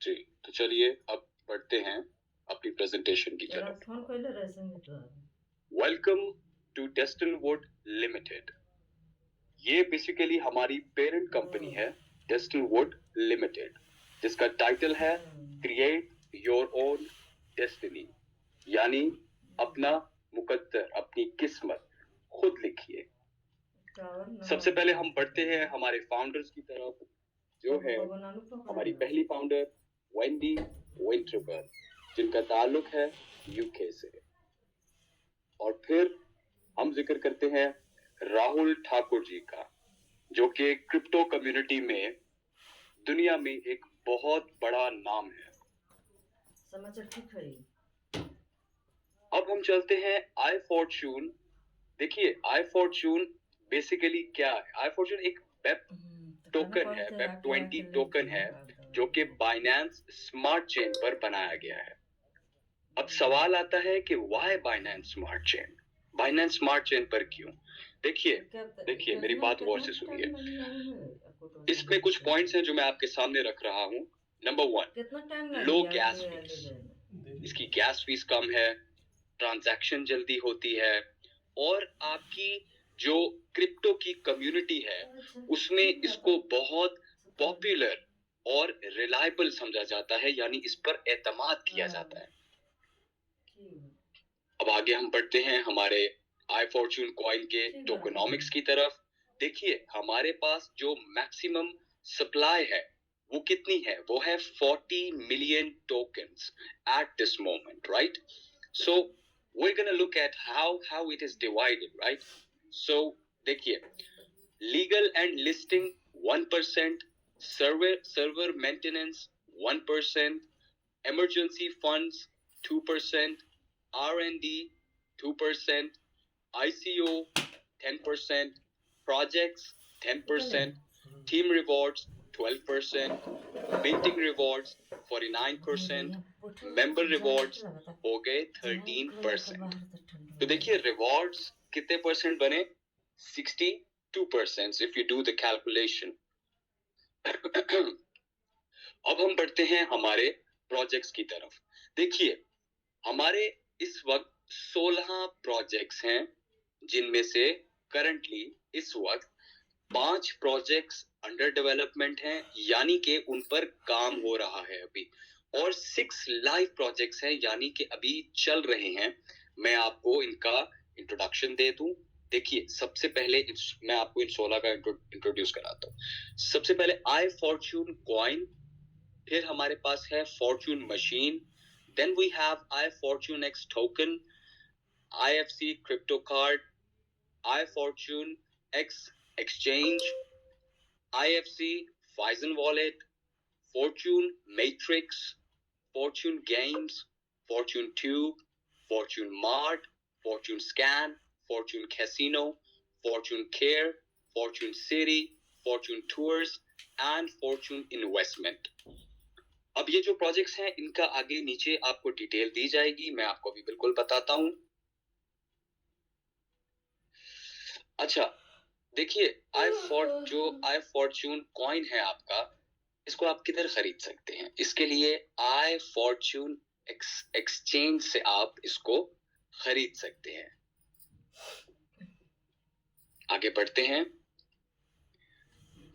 जी, तो चलिए अब बढ़ते हैं अपनी प्रेजेंटेशन की त्याला तरफ। फोन पहिलं रसन घेतो वेलकम टू डेस्टिनवुड लिमिटेड। ये बेसिकली हमारी पेरेंट कंपनी है, डेस्टिनवुड लिमिटेड, जिसका टाइटल है क्रिएट योर ओन डेस्टिनी, यानी अपना मुकद्दर, अपनी किस्मत खुद लिखिए। सबसे पहले हम बढ़ते हैं हमारे फाउंडर्स की तरफ, जो है हमारी पहली फाउंडर वेंडी विंटरबर्ग, जिनका ताल्लुक है यूके से। और फिर हम जिक्र करते हैं राहुल ठाकुर जी का, जो कि क्रिप्टो कम्युनिटी में दुनिया में एक बहुत बड़ा नाम है। समाचार ठीक है। अब हम चलते हैं आई फॉर्च्यून। देखिए आई फॉर्च्यून बेसिकली क्या है? आई फॉर्च्यून एक वेब टोकन है, वेब 20 टोकन है, जो कि बाइनेंस स्मार्ट चेन पर बनाया गया है। अब सवाल आता है कि why Binance smart chain? Binance smart chain पर क्यों? देखिए मेरी बात गौर से सुनिए। इसमें कुछ पॉइंट्स हैं जो मैं आपके सामने रख रहा हूं। नंबर 1, लो गैस फीस। इसकी गैस फीस कम है, ट्रांजैक्शन जल्दी होती है, और आपकी जो क्रिप्टो की कम्युनिटी है उसमें इसको बहुत पॉपुलर और रिलायबल समझा जाता है, यानी इस पर एतमाद किया जाता है। अब आगे हम बढ़ते हैं हमारे आई फॉर्च्यून कॉइन के टोकेनोमिक्स की तरफ। देखिए हमारे पास जो मैक्सिमम सप्लाई है वो कितनी है? वो है 40 million tokens at this moment, right? So we're gonna look at how it is divided, right? So देखिए, legal and listing 1%, server maintenance 1%, emergency funds 2%, R&D 2%, ICO 10%, projects 10%, team rewards 12%, minting rewards 49%, member rewards हो गए 13%। तो देखिए rewards कितने percent बने? 62% if you do the calculation। अब हम बढ़ते हैं हमारे प्रोजेक्ट्स की तरफ। देखिए हमारे इस वक्त 16 प्रोजेक्ट्स हैं, जिनमें से करंटली इस वक्त 5 प्रोजेक्ट्स अंडर डेवलपमेंट हैं, यानी कि उन पर काम हो रहा है अभी, और 6 लाइव प्रोजेक्ट्स हैं, यानी कि अभी चल रहे हैं। मैं आपको इनका इंट्रोडक्शन दे दूं। देखिए सबसे पहले मैं आपको इन 16 का इंट्रोड्यूस कराता हूं। सबसे पहले आई फॉर्च्यून कॉइन, फिर हमारे पास है fortune machine, then we have I fortune X token, IFC crypto card, I fortune X exchange, IFC Phison Wallet, Fortune Matrix, Fortune Games, Fortune Tube, Fortune Mart, Fortune Scan, Fortune Casino, Fortune Care, Fortune City, Fortune Tours and Fortune Investment। अब ये जो projects हैं इनका आगे नीचे आपको detail दी जाएगी, मैं आपको अभी बिल्कुल बताता हूं। अच्छा देखिए जो आई फॉर्च्यून कॉइन है आपका, इसको आप किधर खरीद सकते हैं? इसके लिए आई फॉर्च्यून एक्सचेंज से आप इसको खरीद सकते हैं। आगे बढ़ते हैं।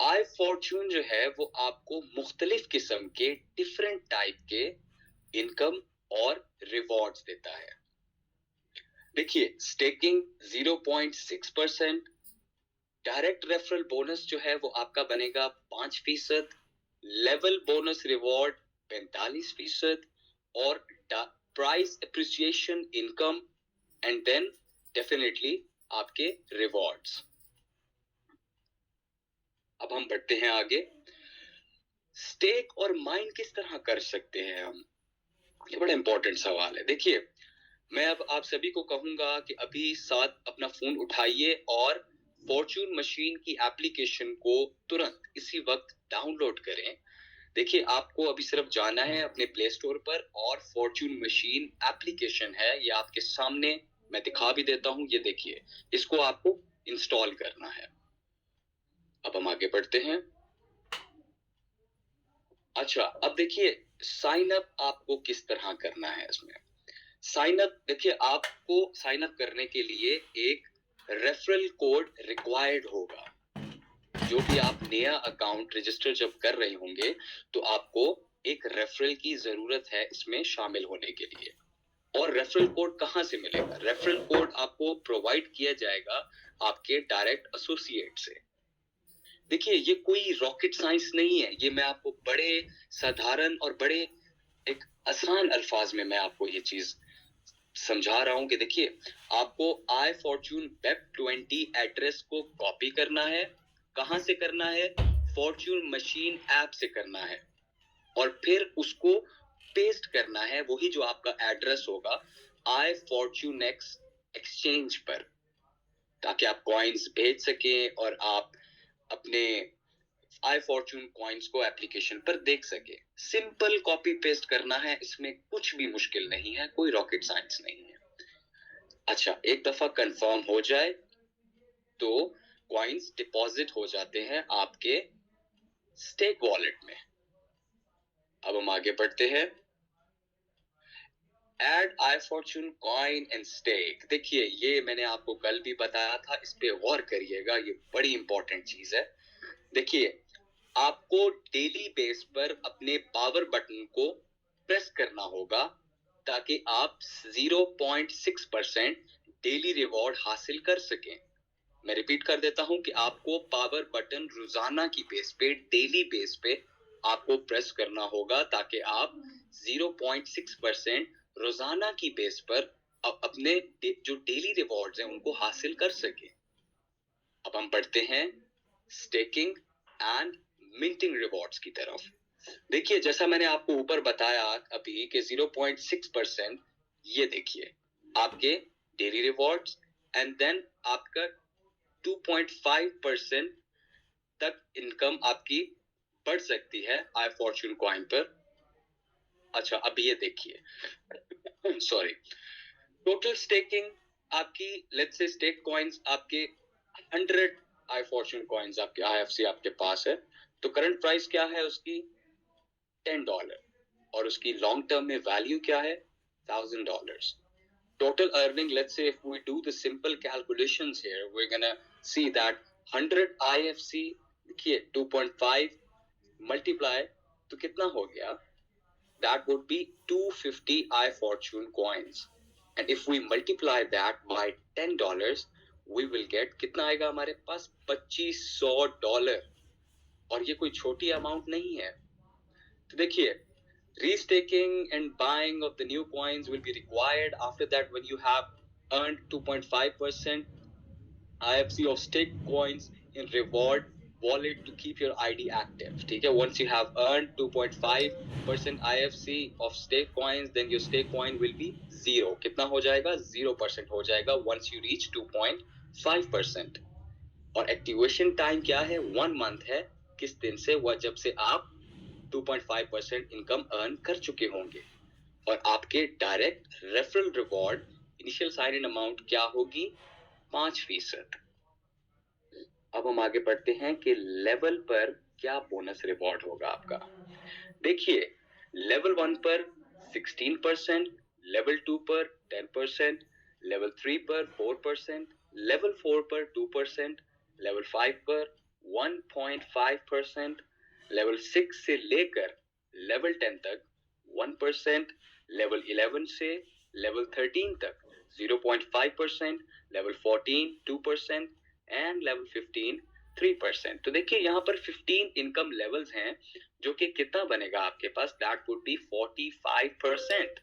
आई फॉर्च्यून जो है वो आपको मुख्तलिफ किस्म के डिफरेंट टाइप के इनकम और रिवॉर्ड्स देता है। देखिए स्टेकिंग 0.6%, डायरेक्ट रेफरल बोनस जो है वो आपका बनेगा 5%, लेवल बोनस रिवॉर्ड 45%, और price appreciation income, and then definitely आपके रिवॉर्ड्स। अब हम बढ़ते हैं आगे। स्टेक और माइन किस तरह कर सकते हैं हम? ये बड़ा इंपॉर्टेंट सवाल है। देखिए मैं अब आप सभी को कहूंगा कि अभी साथ अपना फोन उठाइए और फॉर्च्यून मशीन की एप्लीकेशन को तुरंत इसी वक्त डाउनलोड करें। देखिए आपको अभी सिर्फ जाना है अपने प्ले स्टोर पर, और फॉर्च्यून मशीन एप्लीकेशन है, ये आपके सामने मैं दिखा भी देता हूं। ये देखिए, इसको आपको इंस्टॉल करना है। अब हम आगे बढ़ते हैं। अच्छा अब देखिए साइन अप आपको किस तरह करना है इसमें? साइन अप देखिए, आपको साइन अप करने के लिए एक रेफरल कोड रिक्वायर्ड होगा। जो भी आप नया अकाउंट रजिस्टर जब कर रहे होंगे तो आपको एक रेफरल की जरूरत है इसमें शामिल होने के लिए। और रेफरल कोड कहां से मिलेगा? रेफरल कोड आपको प्रोवाइड किया जाएगा आपके डायरेक्ट एसोसिएट से। देखिए, ये कोई रॉकेट साइंस नहीं है, ये मैं आपको बड़े साधारण और बड़े एक आसान अल्फाज में मैं आपको ये चीज समझा रहा हूं कि देखिए, आपको आई फॉर्च्यून वेब 20 एड्रेस को कॉपी करना है। कहां से करना है? फॉर्च्यून मशीन ऐप से करना है, और फिर उसको पेस्ट करना है, वही जो आपका एड्रेस होगा आई फॉर्च्यून एक्स एक्सचेंज पर, ताकि आप कॉइन्स भेज सकें और आप अपने आई फॉर्च्यून कॉइन्स को एप्लीकेशन पर देख सके। सिंपल कॉपी पेस्ट करना है, इसमें कुछ भी मुश्किल नहीं है, कोई रॉकेट साइंस नहीं है। अच्छा, एक दफा कंफर्म हो जाए तो कॉइन्स डिपॉजिट हो जाते हैं आपके स्टेक वॉलेट में। अब हम आगे बढ़ते हैं। Add I fortune coin and stake. देखिए, ये मैंने आपको कल भी बताया था, इस पे गौर करिएगा, ये बड़ी इंपॉर्टेंट चीज है। देखिए, आपको डेली बेस पर अपने पावर बटन को प्रेस करना होगा ताकि आप 0.6% डेली रिवॉर्ड हासिल कर सकें। मैं रिपीट कर देता हूं कि आपको पावर बटन रोजाना की बेस पे, डेली बेस पे आपको प्रेस करना होगा ताकि आप 0.6% रोजाना की बेस पर अपने जो डेली रिवॉर्ड्स हैं उनको हासिल कर सकें। अब हम बढ़ते हैं स्टेकिंग एंड मिंटिंग रिवॉर्ड्स की तरफ। देखिए, जैसा मैंने आपको ऊपर बताया अभी कि 0.6%, ये देखिए आपके डेली रिवॉर्ड्स, एंड देन आपका 2.5% तक इनकम आपकी बढ़ सकती है आई फॉर्च्यून कॉइन पर। अच्छा, अब ये देखिए सॉरी, टोटल स्टेकिंग आपकी, लेट्स से स्टेक कॉइन्स आपके 100 आई फॉर्च्यून कॉइन्स आपके आईएफसी आपके पास है, तो करंट प्राइस क्या है उसकी? $10, और उसकी लॉन्ग टर्म में वैल्यू क्या है? $1000. Total earning, let's say if we do the simple calculations here, we're gonna see that 100 IFC, देखिए 2.5 multiply तो कितना हो गया? That would be 250 iFortune coins, and if we multiply that by $10, we will get कितना आएगा हमारे पास? $2500, और ये कोई छोटी अमाउंट नहीं है। तो देखिए, restaking and buying of the new coins will be required after that when you have earned 2.5% IFC of stake coins in reward wallet to keep your ID active. ठीक है, once you have earned 2.5% IFC of stake coins, then your stake coin will be 0. कितना हो जाएगा? 0% हो जाएगा once you reach 2.5%. और activation time क्या है? 1 month है। किस दिन से? वह जब से आप 2.5% इनकम अर्न कर चुके होंगे। और आपके direct referral reward initial sign in amount क्या होगी? 5%। अब हम आगे बढ़ते हैं कि लेवल पर क्या बोनस रिवॉर्ड होगा आपका। देखिए, लेवल 1 पर 16%, लेवल 2 पर 10%, लेवल 3 पर 4%, लेवल 4 पर 2%, लेवल 5 पर 1.5%, लेवल 6 से लेकर लेवल 10 तक 1%, लेवल 11 से लेवल 13 तक 0.5%, लेवल 14 2%, एंड लेवल 15 3%। तो देखिए, यहाँ पर 15 इनकम लेवल्स हैं, जो कि कितना बनेगा आपके पास? That would be 45%.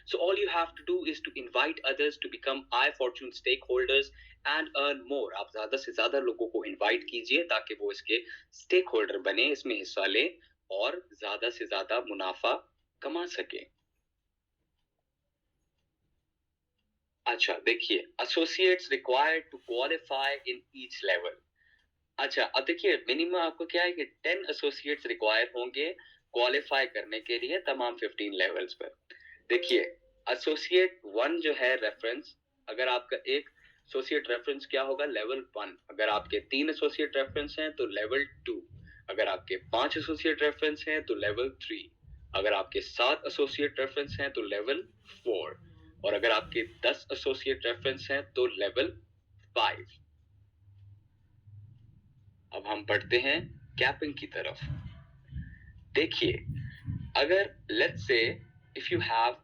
So all you have to do is to invite others to become iFortune stakeholders and earn more. आप ज्यादा से ज्यादा लोगों को इनवाइट कीजिए ताकि वो इसके स्टेक होल्डर बने, इसमें हिस्सा ले और ज्यादा से ज्यादा मुनाफा कमा सके। अच्छा, देखिए, associates required to qualify in each level. अच्छा, अब देखिए, मिनिमम आपको क्या है कि 10 एसोसिएट्स रिक्वायर होंगे क्वालिफाई करने के लिए तमाम 15 लेवल्स पर। देखिए, एसोसिएट 1 जो है रेफरेंस, अगर आपका एक एसोसिएट रेफरेंस क्या होगा? लेवल 1। अगर आपके 3 एसोसिएट रेफरेंस हैं तो लेवल 2। अगर आपके 5 एसोसिएट रेफरेंस हैं तो लेवल 3। अगर आपके 7 एसोसिएट रेफरेंस हैं तो लेवल 4, और अगर आपके 10 एसोसिएट रेफरेंस हैं तो लेवल 5। अब हम बढ़ते हैं कैपिंग की तरफ। देखिए, अगर let's say if you have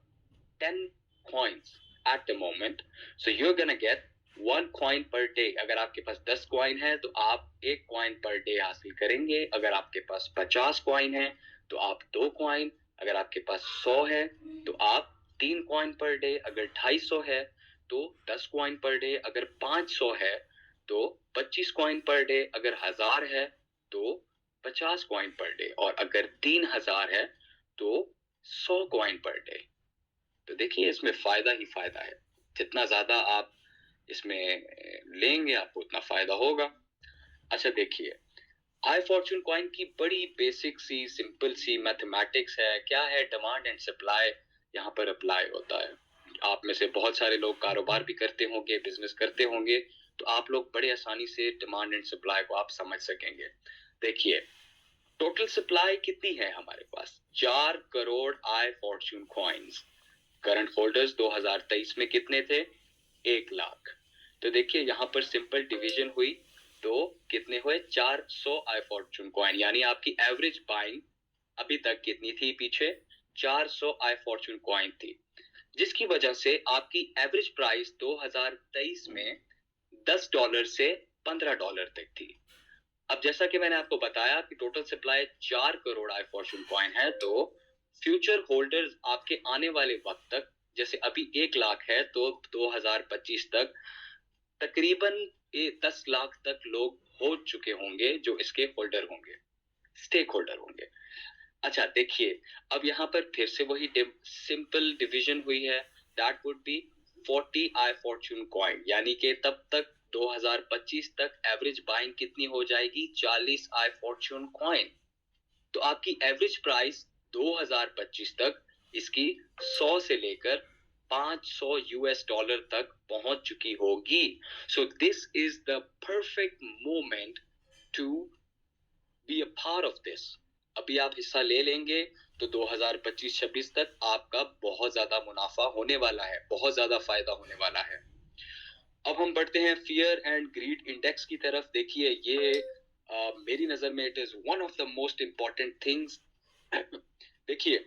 10 coins at the moment, so you're gonna get 1 coin per day. अगर आपके पास 10 कॉइन है तो आप 1 कॉइन पर डे हासिल करेंगे। अगर आपके पास 50 कॉइन है तो आप 2 कॉइन, अगर आपके पास 100 है तो आप 3 कॉइन पर डे, अगर 250 है तो 10 कॉइन पर डे, अगर 500 है तो 25 कॉइन पर डे, अगर 1000 है तो 50 कॉइन पर डे, और अगर 3000 है तो 100 कॉइन पर डे। तो देखिए, इसमें फायदा ही फायदा है। जितना ज्यादा आप इसमें लेंगे आपको उतना फायदा होगा। अच्छा देखिए, आई फॉर्चून कॉइन की बड़ी बेसिक सी सिंपल सी मैथमेटिक्स है। क्या है? डिमांड एंड सप्लाई यहाँ पर अप्लाई होता है। आप में से बहुत सारे लोग कारोबार भी करते होंगे, बिजनेस करते होंगे, तो आप लोग बड़े आसानी से डिमांड एंड सप्लाई को आप समझ सकेंगे। देखिए, टोटल सप्लाई कितनी है हमारे पास? 4 करोड़ आई फॉर्चून कॉइन्स। करंट होल्डर्स 2023 में कितने थे? 1 लाख। तो देखिए, यहाँ पर सिंपल डिवीजन हुई तो कितने हुए? 400 आई फॉर्चून कॉइन, यानी आपकी एवरेज बाइंग अभी तक कितनी थी? पीछे 400 आई फॉर्चून कॉइन थी, जिसकी वजह से आपकी एवरेज प्राइस 2023 में $10 से $15 तक थी। अब जैसा कि मैंने आपको बताया कि टोटल सप्लाई 4 करोड़ आई फॉर्चून कॉइन है, तो फ्यूचर होल्डर्स आपके आने वाले वक्त तक, जैसे अभी 1 लाख है तो 2025 तक तकरीबन 10 लाख तक लोग हो चुके होंगे जो इसके होल्डर होंगे, स्टेक होल्डर होंगे। अच्छा देखिए, अब यहाँ पर फिर से वही सिंपल डिवीजन हुई है। That would be 40 I Fortune coin, यानी कि तब तक 2025 तक एवरेज बाइंग कितनी हो जाएगी? 40 आई फॉर्चून कॉइन। तो आपकी एवरेज प्राइस 2025 तक इसकी 100 से लेकर 500 यूएस डॉलर तक पहुंच चुकी होगी। So this is the perfect moment to be a part of this. अभी आप हिस्सा ले लेंगे तो 2025-26 तक आपका बहुत ज्यादा मुनाफा होने वाला है, बहुत ज्यादा फायदा होने वाला है। अब हम बढ़ते हैं फियर एंड ग्रीड इंडेक्स की तरफ। देखिए, ये मेरी नजर में it is one of the most important things. देखिए,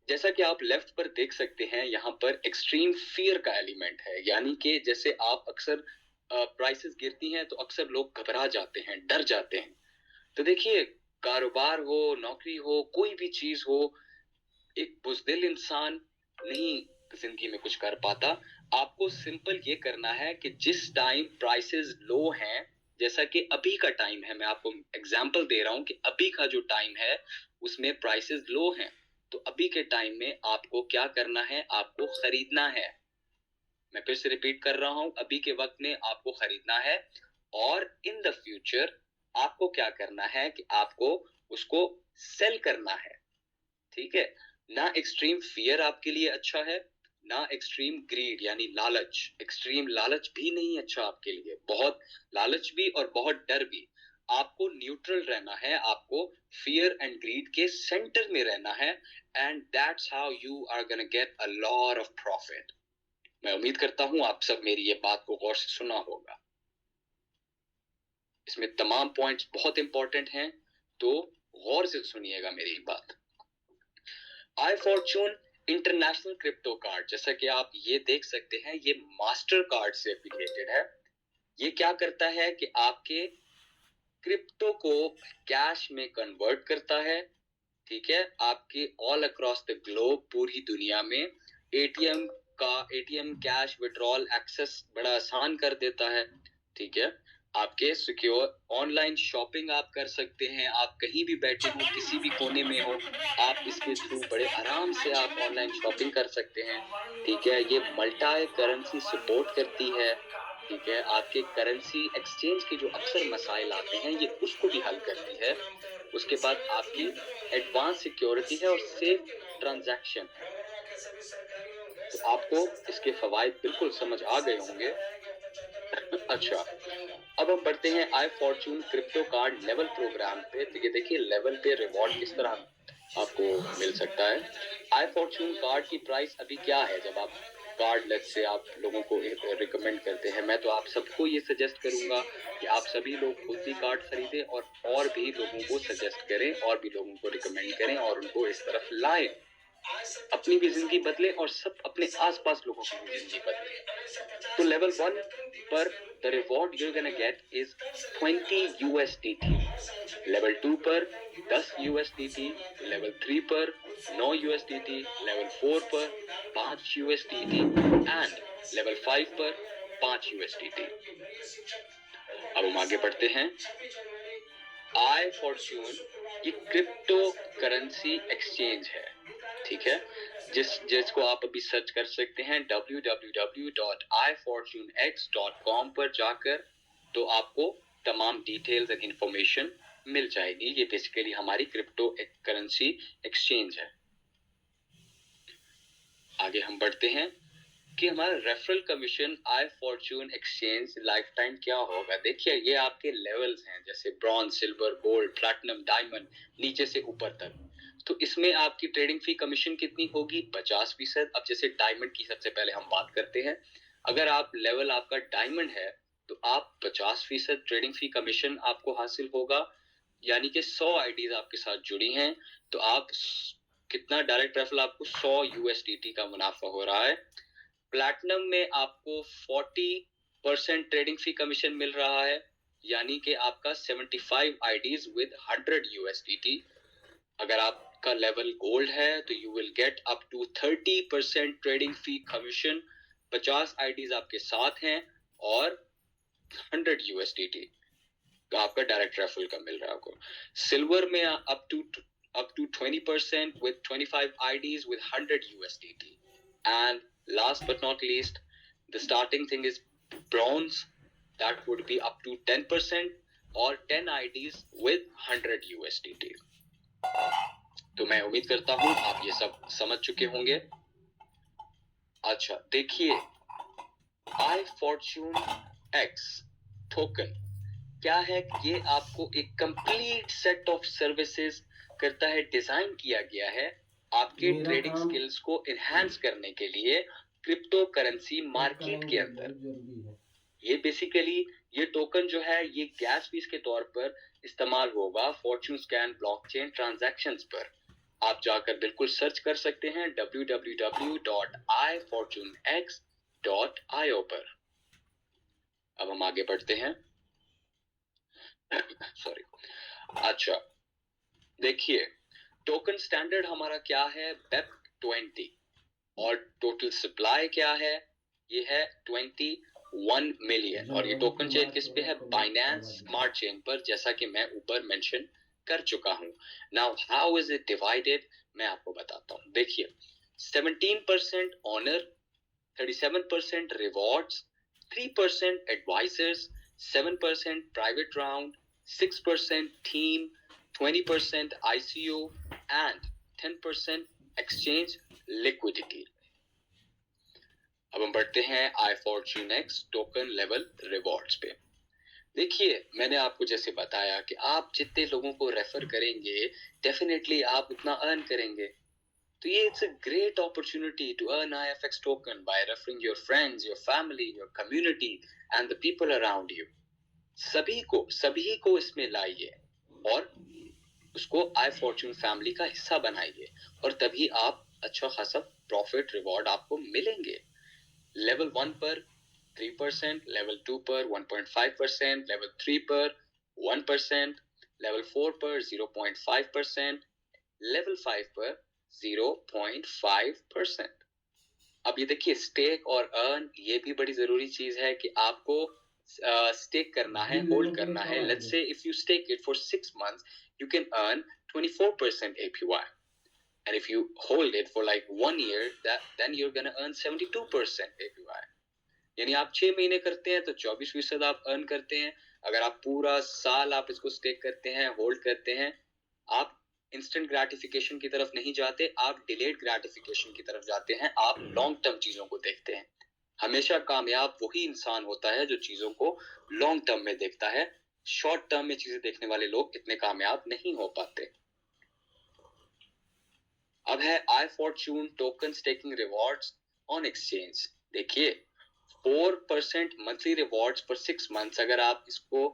जैसा कि आप लेफ्ट पर देख सकते हैं, यहाँ पर एक्सट्रीम फियर का एलिमेंट है, यानी कि जैसे आप अक्सर प्राइसेस गिरती हैं तो अक्सर लोग घबरा जाते हैं, डर जाते हैं। तो देखिए, कारोबार हो, नौकरी हो, कोई भी चीज हो, एक बुज़दिल इंसान नहीं जिंदगी में कुछ कर पाता। आपको सिंपल ये करना है कि जिस टाइम प्राइसेस लो हैं, जैसा कि अभी का टाइम है, मैं आपको एग्जांपल दे रहा हूं कि अभी का जो टाइम है उसमें प्राइसेस लो हैं, तो अभी के टाइम में आपको क्या करना है? आपको खरीदना है। मैं फिर से रिपीट कर रहा हूं, अभी के वक्त में आपको खरीदना है, और इन द फ्यूचर आपको क्या करना है कि आपको उसको सेल करना है। ठीक है? ना एक्सट्रीम फियर आपके लिए अच्छा है, ना एक्सट्रीम ग्रीड यानी लालच। एक्सट्रीम लालच भी नहीं अच्छा आपके लिए, बहुत लालच भी और बहुत डर भी। आपको न्यूट्रल रहना है, आपको फियर एंड ग्रीड के सेंटर में रहना है, and that's how you are gonna get a lot of profit. मैं उम्मीद करता हूं आप सब मेरी ये बात को गौर से सुना होगा। इसमें तमाम पॉइंट्स बहुत इंपॉर्टेंट हैं, तो गौर से सुनिएगा मेरी बात। आई फॉर्चून इंटरनेशनल क्रिप्टो कार्ड, जैसा कि आप ये देख सकते हैं, ये मास्टर कार्ड से एफिलिएटेड है। ये क्या करता है कि आपके क्रिप्टो को कैश में कन्वर्ट करता है। ठीक है? आपके ऑल अक्रॉस द ग्लोब, पूरी दुनिया में एटीएम कैश विड्रॉल एक्सेस बड़ा आसान कर देता है। ठीक है? आपके सिक्योर ऑनलाइन शॉपिंग आप कर सकते हैं, आप कहीं भी बैठे हो, किसी भी कोने में हो, आप इसके थ्रू बड़े आराम से आप ऑनलाइन शॉपिंग कर सकते हैं। ठीक है? ये मल्टी करेंसी सपोर्ट करती है। ठीक है? आपके करेंसी एक्सचेंज के जो अक्सर मसाइल आते हैं, ये उसको भी हल करती है। उसके बाद आपकी एडवांस सिक्योरिटी है और सेफ ट्रांजैक्शन है। तो आपको इसके फवायद बिल्कुल समझ आ गए होंगे। अच्छा, अब हम बढ़ते हैं I fortune crypto card level program पे। तो ये देखिए, लेवल पे रिवॉर्ड किस तरह आपको मिल सकता है। आई फॉर्च्यून कार्ड की प्राइस अभी क्या है? जब आप कार्ड लेट से आप लोगों को रिकमेंड करते हैं, मैं तो आप सबको ये सजेस्ट करूंगा कि आप सभी लोग खुद भी कार्ड खरीदें और भी लोगों को सजेस्ट करें और भी लोगों को रिकमेंड करें और उनको इस तरफ लाएं। अपनी भी जिंदगी बदले और सब अपने आसपास लोगों की भी जिंदगी बदले। तो लेवल 1 पर the reward you gonna get is 20 USDT, level 2 पर 10 USDT, लेवल 3 पर 9 USDT, लेवल 4 पर 5 USDT एंड लेवल 5 पर 5 USDT। अब हम आगे बढ़ते हैं। आई फॉर्च्यून ये क्रिप्टो करेंसी एक्सचेंज है, ठीक है, जिसको आप अभी सर्च कर सकते हैं www.ifortunex.com पर जाकर, तो आपको तमाम डिटेल्स एंड इंफॉर्मेशन मिल जाएगी। ये बेसिकली हमारी क्रिप्टो करेंसी एक्सचेंज है। आगे हम बढ़ते हैं कि हमारा रेफरल कमीशन आई फॉर्च्यून एक्सचेंज लाइफ टाइम क्या होगा। देखिए, ये आपके लेवल्स हैं, जैसे bronze, silver, gold, platinum, diamond, नीचे से ऊपर तक। तो इसमें आपकी ट्रेडिंग फी कमीशन कितनी होगी? 50%। अब जैसे डायमंड की सबसे पहले हम बात करते हैं। अगर आप लेवल आपका डायमंड है तो आप 50% ट्रेडिंग फी कमीशन आपको हासिल होगा, यानी कि 100 आईडीज आपके साथ जुड़ी हैं तो आप कितना डायरेक्ट रेफरल, आपको 100 USDT का मुनाफा हो रहा है। प्लैटिनम में आपको 40% ट्रेडिंग फी कमीशन मिल रहा है, यानी कि आपका 75 आईडीज विद 100 USDT। अगर आपका लेवल गोल्ड है तो you will get up to 30% trading fee commission. 50 IDs आपके साथ हैं और 100 USDT तो आपका डायरेक्ट रेफरल का मिल रहा है आपको। सिल्वर में up to 20% with 25 IDs with 100 USDT. And last but not least, the starting thing is bronze, that would be up to 10% or 10 IDs with 100 USDT. तो मैं उम्मीद करता हूं आप ये सब समझ चुके होंगे। अच्छा, देखिए, आई फॉर्च्यून एक्स टोकन क्या है? ये आपको एक कंप्लीट सेट ऑफ सर्विसेज करता है, डिजाइन किया गया है आपके ट्रेडिंग स्किल्स को एनहांस करने के लिए क्रिप्टो करेंसी मार्केट के अंदर। ये बेसिकली ये टोकन जो है ये गैस फीस के तौर पर इस्तेमाल होगा फॉर्च्यून स्कैन ब्लॉकचेन ट्रांजैक्शंस पर। आप जाकर बिल्कुल सर्च कर सकते हैं www.ifortunex.io पर। अब हम आगे बढ़ते हैं। सॉरी। अच्छा, देखिए, टोकन स्टैंडर्ड हमारा क्या है? BEP20 और टोटल सप्लाई क्या है? ये है 21 मिलियन और ये टोकन चेन किस पे है? बाइनेंस स्मार्ट चेन पर, जैसा कि मैं ऊपर मेंशन कर चुका हूं। Now how is it divided, मैं आपको बताता हूं। देखिए, 17% owner, 37% rewards, 3% advisers, 7% private round, 6% team, 20% ICO and 10% exchange liquidity। अब हम बढ़ते हैं iFortunex टोकन लेवल रिवॉर्ड्स पे। देखिए, मैंने आपको जैसे बताया कि आप जितने लोगों को रेफर करेंगे डेफिनेटली आप उतना अर्न करेंगे। तो ये it's a great opportunity to earn IFX token by referring your friends, your family, your community and the people around you. सभी को इसमें लाइए और उसको आई फॉर्च्यून फैमिली का हिस्सा बनाइए और तभी आप अच्छा खासा प्रॉफिट रिवॉर्ड आपको मिलेंगे। लेवल 1 पर 3%, लेवल 2 पर 1.5%, लेवल 3 पर 1%, लेवल 4 पर 0.5%, लेवल 5 पर 0.5%। अब ये देखिए, स्टेक और अर्न ये भी बड़ी जरूरी चीज है कि आपको स्टेक करना है, होल्ड करना है। Let's say if you stake it for 6 months you can earn 24% APY, and if you hold it for like 1 year then you're gonna earn 72% APY। यानी आप 6 महीने करते हैं तो 24% आप अर्न करते हैं। अगर आप पूरा साल आप इसको स्टेक करते हैं, होल्ड करते हैं, आप इंस्टेंट ग्रेटिफिकेशन की तरफ नहीं जाते, आप डिलेड ग्रेटिफिकेशन की तरफ जाते हैं। आप लॉन्ग टर्म चीजों को देखते हैं। हमेशा कामयाब वही इंसान होता है जो चीजों को लॉन्ग टर्म में देखता है। शॉर्ट टर्म में चीजें देखने वाले लोग इतने कामयाब नहीं हो पाते। अब है iFortune token staking rewards on exchange. देखिए 4% मंथली रिवॉर्ड्स फॉर 6 मंथ्स, अगर आप इसको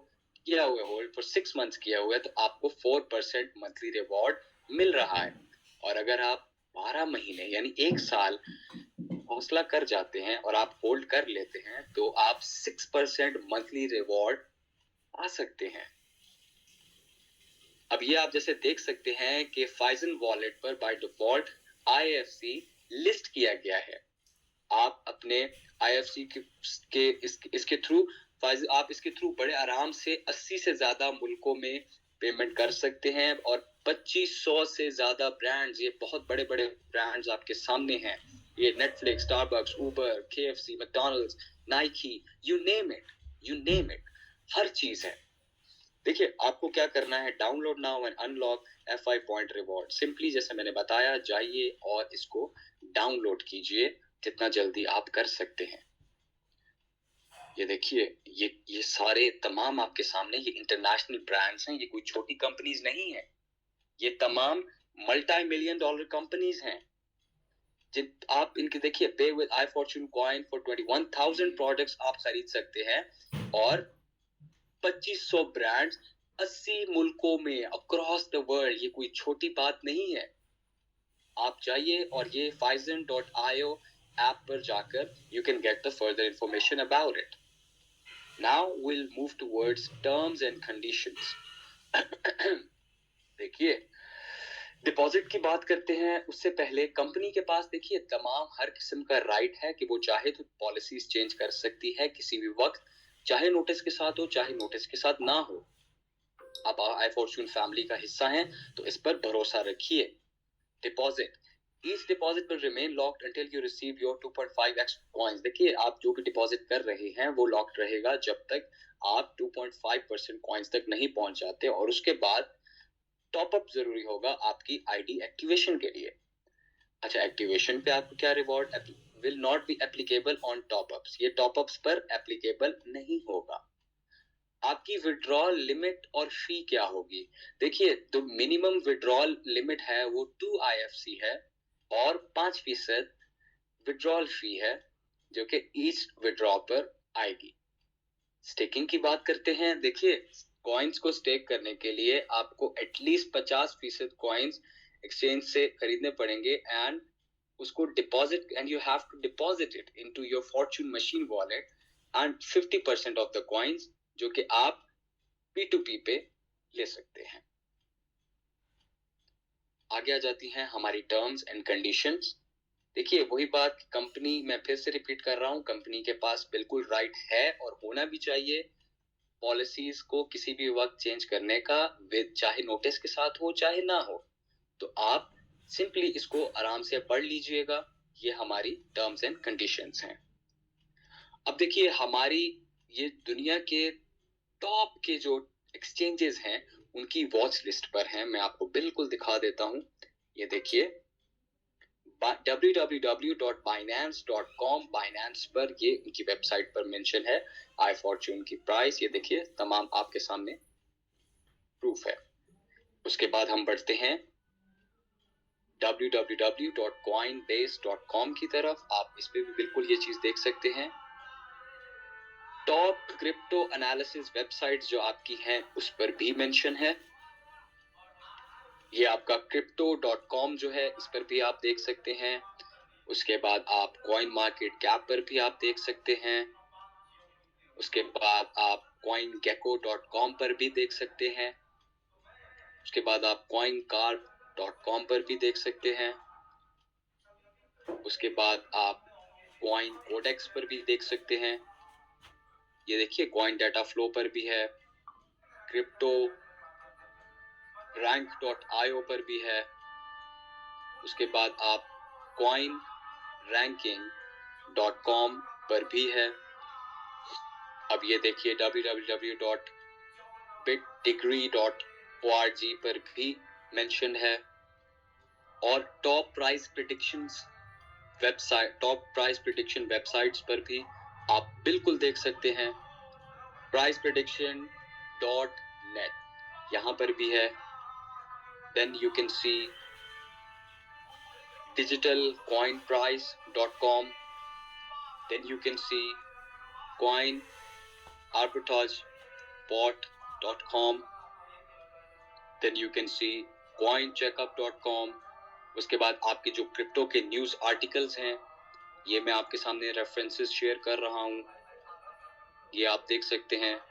किया हुआ होल्ड फॉर 6 मंथ्स किया हुआ है तो आपको 4% मंथली रिवॉर्ड मिल रहा है। और अगर आप 12 महीने यानी 1 साल हौसला कर जाते हैं और आप होल्ड कर लेते हैं तो आप 6% मंथली रिवॉर्ड आ सकते हैं। अब ये आप जैसे देख सकते हैं कि फाइजन वॉलेट पर बाय डिफॉल्ट IFC लिस्ट किया गया है। आप अपने IFC के इसके थ्रू आप इसके थ्रू बड़े आराम से 80 से ज्यादा मुल्कों में पेमेंट कर सकते हैं और 2500 से ज्यादा ब्रांड्स, ये बहुत बड़े बड़े ब्रांड्स आपके सामने हैं। ये Netflix, Starbucks, Uber, KFC, McDonald's, Nike, you name it, हर चीज है। देखिए आपको क्या करना है, download now and unlock FI point reward. Simply जैसे मैंने बताया, जाइए और इसको डाउनलोड कीजिए जितना जल्दी आप कर सकते हैं। ये देखिए ये सारे तमाम आपके सामने ये इंटरनेशनल ब्रांड्स हैं, ये कोई छोटी कंपनीज नहीं है, ये तमाम मल्टी मिलियन डॉलर कंपनीज हैं। जिन आप इनके देखिए, पे with iFortune coin for 21,000 products आप खरीद सकते हैं और 2500 ब्रांड्स 80 मुल्कों में अक्रॉस द वर्ल्ड, ये कोई छोटी बात नहीं है। आप जाइए और ये Phison.io ऐप पर जाकर you can get the further information about it. Now we'll move towards terms and conditions. देखिए डिपॉजिट की बात करते हैं, उससे पहले कंपनी के पास देखिए तमाम हर किस्म का राइट है कि वो चाहे तो पॉलिसीज चेंज कर सकती है किसी भी वक्त, चाहे नोटिस के साथ हो चाहे नोटिस के साथ ना हो। आप iFortune फैमिली का हिस्सा हैं तो इस पर भरोसा रखिए। Deposit, each deposit will remain locked until you receive your 2.5x coins। देखिए आप जो भी डिपॉजिट कर रहे हैं वो लॉक्ड रहेगा जब तक आप 2.5% कॉइन्स तक नहीं पहुंच जाते, और उसके बाद टॉप अप जरूरी होगा आपकी ID एक्टिवेशन के लिए। अच्छा, एक्टिवेशन पे आपको क्या reward will not be applicable on top ups, ये टॉप अप्स पर एप्लीकेबल नहीं होगा। आपकी विड्रॉल लिमिट और फी क्या होगी? देखिए तो मिनिमम विड्रॉल लिमिट है वो 2 IFC है और 5% विड्रॉल फी है जो कि ईच विड्रॉ पर आएगी। स्टेकिंग की बात करते हैं। देखिए कॉइन्स को स्टेक करने के लिए आपको एटलीस्ट 50% कॉइन्स एक्सचेंज से खरीदने पड़ेंगे एंड उसको deposit, and you have to deposit it into your fortune machine wallet, and 50% of the coins जो कि आप P2P पे ले सकते हैं। आगे आ जाती हैं हमारी टर्म्स एंड कंडीशंस। देखिए वही बात, कंपनी, मैं फिर से रिपीट कर रहा हूं, कंपनी के पास बिल्कुल राइट है और होना भी चाहिए पॉलिसीज को किसी भी वक्त चेंज करने का, विद चाहे नोटिस के साथ हो चाहे ना हो। तो आप सिंपली इसको आराम से पढ़ लीजिएगा, ये हमारी टर्म्स एंड कंडीशंस हैं। अब देखिए हमारी ये दुनिया के टॉप के जो एक्सचेंजेस हैं उनकी वॉच लिस्ट पर हैं, मैं आपको बिल्कुल दिखा देता हूं। ये देखिए www.binance.com, बाइनेंस पर ये उनकी वेबसाइट पर मेंशन है iFortune की प्राइस। ये देखिए तमाम आपके सामने प्रूफ है। उसके बाद हम बढ़ते हैं www.coinbase.com की तरफ। आप इस पे भी बिल्कुल ये चीज देख सकते हैं। टॉप क्रिप्टो एनालिसिस वेबसाइट्स जो आपकी हैं उस पर भी मेंशन है। ये आपका crypto.com जो है इस पर भी आप देख सकते हैं। उसके बाद आप कॉइन मार्केट कैप पर भी आप देख सकते हैं। उसके बाद आप coingecko.com पर भी देख सकते हैं। उसके बाद आप coincarp.com पर भी देख सकते हैं। उसके बाद आप कॉइन कोडेक्स पर भी देख सकते हैं। ये देखिए कॉइन डाटा फ्लो पर भी है, क्रिप्टो rank.io पर भी है। उसके बाद आप कॉइन ranking.com पर भी है। अब ये देखिए www.bitdegree.org पर भी मेंशन है। और टॉप प्राइस प्रेडिक्शन वेबसाइट्स पर भी आप बिल्कुल देख सकते हैं। priceprediction.net यहाँ पर भी है। Then you can see digitalcoinprice.com. Then you can see coin arbitrage bot.com. Then you can see coincheckup.com. उसके बाद आपके जो क्रिप्टो के न्यूज आर्टिकल्स हैं, ये मैं आपके सामने रेफरेंसेस शेयर कर रहा हूँ, ये आप देख सकते हैं.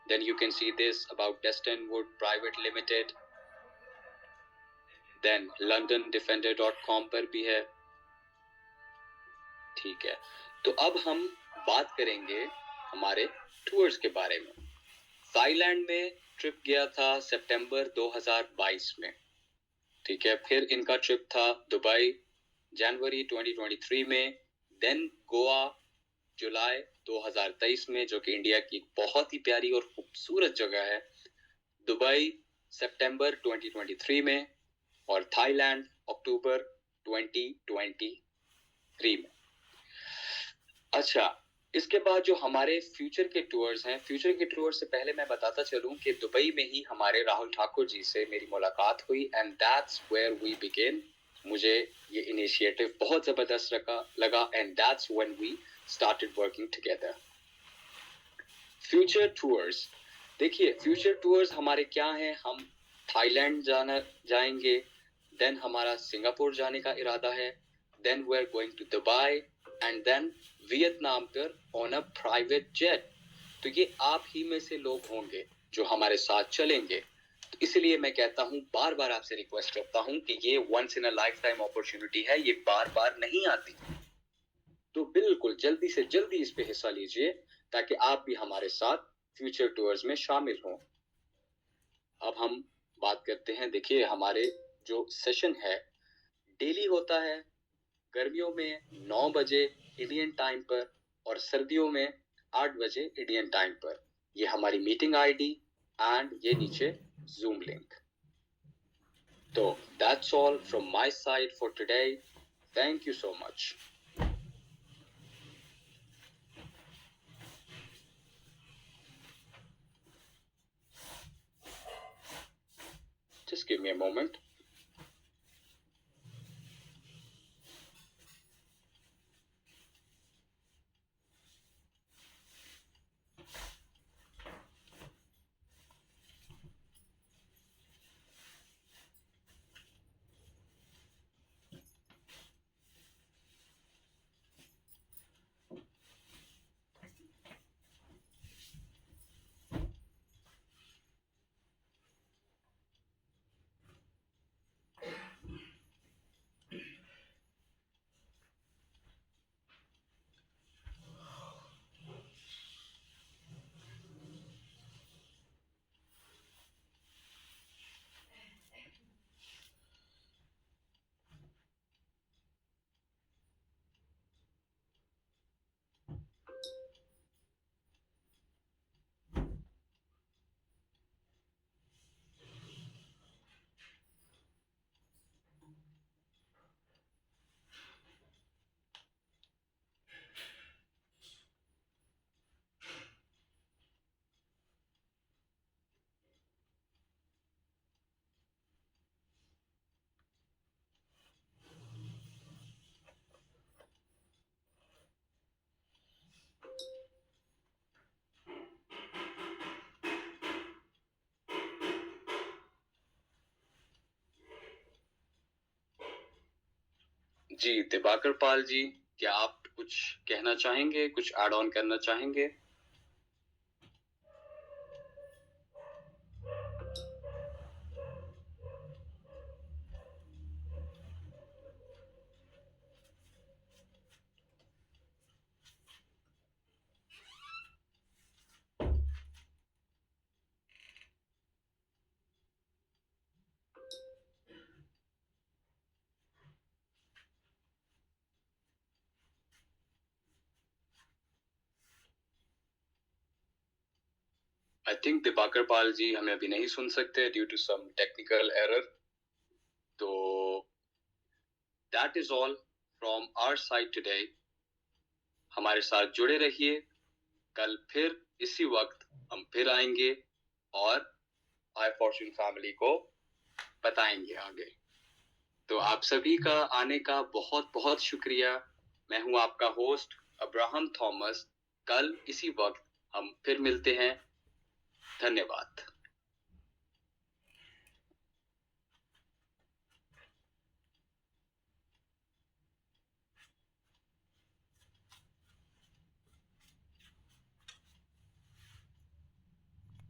Then you can see this about Destin Wood Private Limited. Then londondefender.com पर भी है. ठीक है, तो अब हम बात करेंगे हमारे टूर्स के बारे में. थाईलैंड में ट्रिप गया था सितंबर 2022 में. ठीक है, फिर इनका ट्रिप था दुबई जनवरी 2023 में. देन गोवा जुलाई 2023 में, जो कि इंडिया की बहुत ही प्यारी और खूबसूरत जगह है. दुबई सितंबर 2023 में और थाईलैंड अक्टूबर 2023 में. अच्छा, इसके बाद जो हमारे फ्यूचर के टूर्स हैं, फ्यूचर के टूर्स से पहले मैं बताता चलूं कि दुबई में ही हमारे राहुल ठाकुर जी से मेरी मुलाकात हुई and that's where we begin. मुझे ये इनिशिएटिव बहुत ज़बरदस्त लगा and that's when we started working together. Future tours, देखिए फ्यूचर टूर्स हमारे क्या हैं. हम थाईलैंड जाएंगे, देन हमारा सिंगापुर जाने का इरादा है, then we are going to Dubai and then Vietnam पर ऑन अ प्राइवेट जेट. तो ये आप ही में से लोग होंगे जो हमारे साथ चलेंगे. तो इसलिए मैं कहता हूँ, बार बार आपसे रिक्वेस्ट करता हूँ कि ये once in a lifetime opportunity है, ये बार बार नहीं आती. तो बिल्कुल जल्दी से जल्दी इस पे हिस्सा लीजिए ताकि आप भी हमारे साथ फ्यूचर टूर्स में शामिल हों. अब हम बात करते हैं. देखिए हमारे जो सेशन है डेली होता है, गर्मियों में 9 बजे इंडियन टाइम पर और सर्दियों में 8 बजे इंडियन टाइम पर. ये हमारी मीटिंग आईडी एंड ये नीचे जूम लिंक. तो that's all from my side for today. Thank you so much. Just give me a moment. जी दिवाकर पाल जी, क्या आप कुछ कहना चाहेंगे, कुछ ऐड ऑन करना चाहेंगे? आई थिंक दिवाकर पाल जी हमें अभी नहीं सुन सकते due to some technical error. तो that is all from our side today. हमारे साथ जुड़े रहिए, कल फिर इसी वक्त हम फिर आएंगे और आई फॉर्चून फैमिली को बताएंगे आगे. तो आप सभी का आने का बहुत बहुत शुक्रिया। मैं हूं आपका होस्ट अब्राहम थॉमस। कल इसी वक्त हम फिर मिलते हैं। धन्यवाद।